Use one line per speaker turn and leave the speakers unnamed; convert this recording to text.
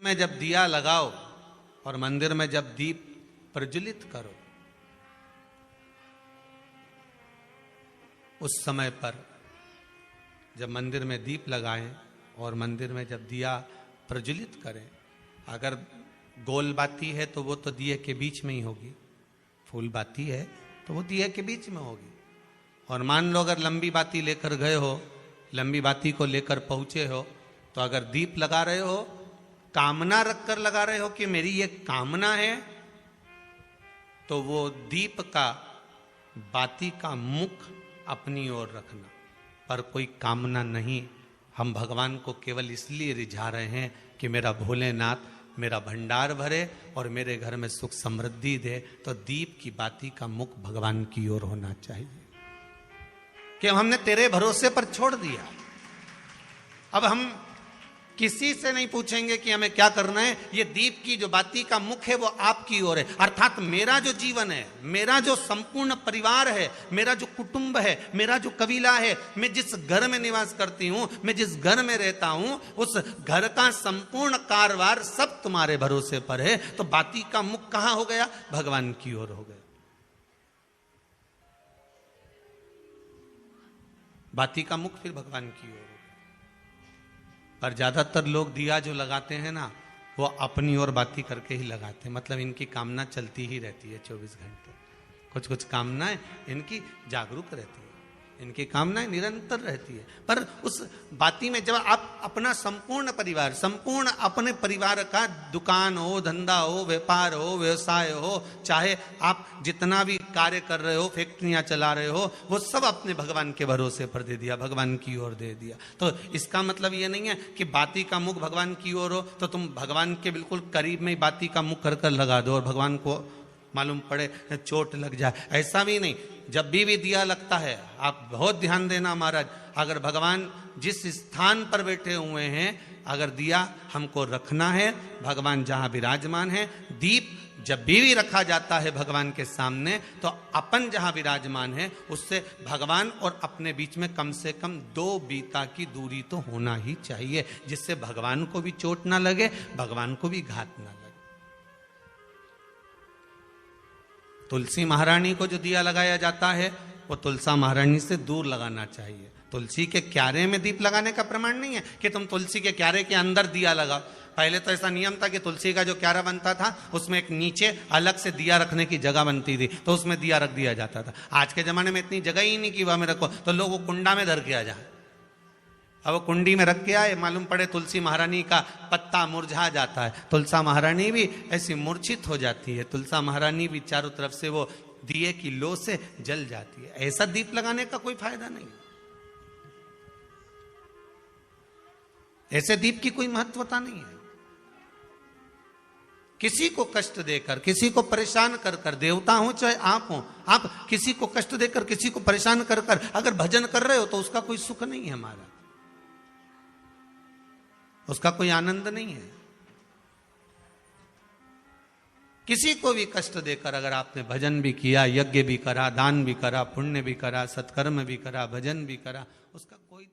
में जब दिया लगाओ और मंदिर में जब दीप प्रज्वलित करो, उस समय पर जब मंदिर में दीप लगाएं और मंदिर में जब दिया प्रज्वलित करें, अगर गोल बाती है तो वो तो दिए के बीच में ही होगी, फूल बाती है तो वो दिए के बीच में होगी। और मान लो अगर लंबी बाती लेकर गए हो, लंबी बाती को लेकर पहुंचे हो, तो अगर दीप लगा रहे हो, कामना रखकर लगा रहे हो कि मेरी ये कामना है, तो वो दीप का, बाती का मुख अपनी ओर रखना, पर कोई कामना नहीं। हम भगवान को केवल इसलिए रिझा रहे हैं कि मेरा भोलेनाथ मेरा भंडार भरे और मेरे घर में सुख समृद्धि दे। तो दीप की बाती का मुख भगवान की ओर होना चाहिए कि हमने तेरे भरोसे पर छोड़ दिया। अब हम किसी से नहीं पूछेंगे कि हमें क्या करना है, ये दीप की जो बाती का मुख है वो आपकी ओर है। अर्थात मेरा जो जीवन है, मेरा जो संपूर्ण परिवार है, मेरा जो कुटुंब है, मेरा जो कबीला है, मैं जिस घर में निवास करती हूं, मैं जिस घर में रहता हूं, उस घर का संपूर्ण कारभार सब तुम्हारे भरोसे पर है। तो बाती का मुख कहां हो गया? भगवान की ओर हो गया। बाती का मुख फिर भगवान की ओर। पर ज्यादातर लोग दिया जो लगाते हैं ना, वो अपनी ओर बाती करके ही लगाते हैं। मतलब इनकी कामना चलती ही रहती है 24 घंटे। कुछ कुछ कामनाएं इनकी जागरूक रहती है, इनकी कामनाएं निरंतर रहती है। पर उस बाती में जब आप अपना संपूर्ण परिवार, संपूर्ण अपने परिवार का, दुकान हो, धंधा हो, व्यापार हो, व्यवसाय हो, चाहे आप जितना भी कार्य कर रहे हो, फैक्ट्रियां चला रहे हो, वो सब अपने भगवान के भरोसे पर दे दिया, भगवान की ओर दे दिया। तो इसका मतलब ये नहीं है कि बाती का मुख भगवान की ओर हो तो तुम भगवान के बिल्कुल करीब में बाती का मुख कर लगा दो और भगवान को मालूम पड़े चोट लग जाए, ऐसा भी नहीं। जब भी दिया लगता है, आप बहुत ध्यान देना महाराज, अगर भगवान जिस स्थान पर बैठे हुए हैं, अगर दिया हमको रखना है, भगवान जहां विराजमान है, दीप जब भी रखा जाता है भगवान के सामने, तो अपन जहां विराजमान है उससे भगवान और अपने बीच में कम से कम 2 बीता की दूरी तो होना ही चाहिए, जिससे भगवान को भी चोट ना लगे, भगवान को भी घात ना लगे। तुलसी महारानी को जो दिया लगाया जाता है वो तुलसा महारानी से दूर लगाना चाहिए। तुलसी के क्यारे में दीप लगाने का प्रमाण नहीं है कि तुम तुलसी के क्यारे के अंदर दिया लगाओ। पहले तो ऐसा नियम था कि तुलसी का जो क्यारा बनता था उसमें एक नीचे अलग से दिया रखने की जगह बनती थी, तो उसमें दिया रख दिया जाता था। आज के जमाने में इतनी जगह ही नहीं कि वह में रखो, तो लोग वो कुंडा में धर के आ जाए। अब वो कुंडी में रख के आए, मालूम पड़े तुलसी महारानी का पत्ता मुरझा जाता है, तुलसा महारानी भी ऐसी मूर्छित हो जाती है, तुलसा महारानी भी चारों तरफ से वो दिए की लो से जल जाती है। ऐसा दीप लगाने का कोई फायदा नहीं, ऐसे दीप की कोई महत्वता नहीं है। किसी को कष्ट देकर, किसी को परेशान कर कर, देवता हो चाहे आप हो, आप किसी को कष्ट देकर, किसी को परेशान कर कर अगर भजन कर रहे हो तो उसका कोई सुख नहीं है हमारा, उसका कोई आनंद नहीं है। किसी को भी कष्ट देकर अगर आपने भजन भी किया, यज्ञ भी करा, दान भी करा, पुण्य भी करा, सत्कर्म भी करा, भजन भी करा, उसका कोई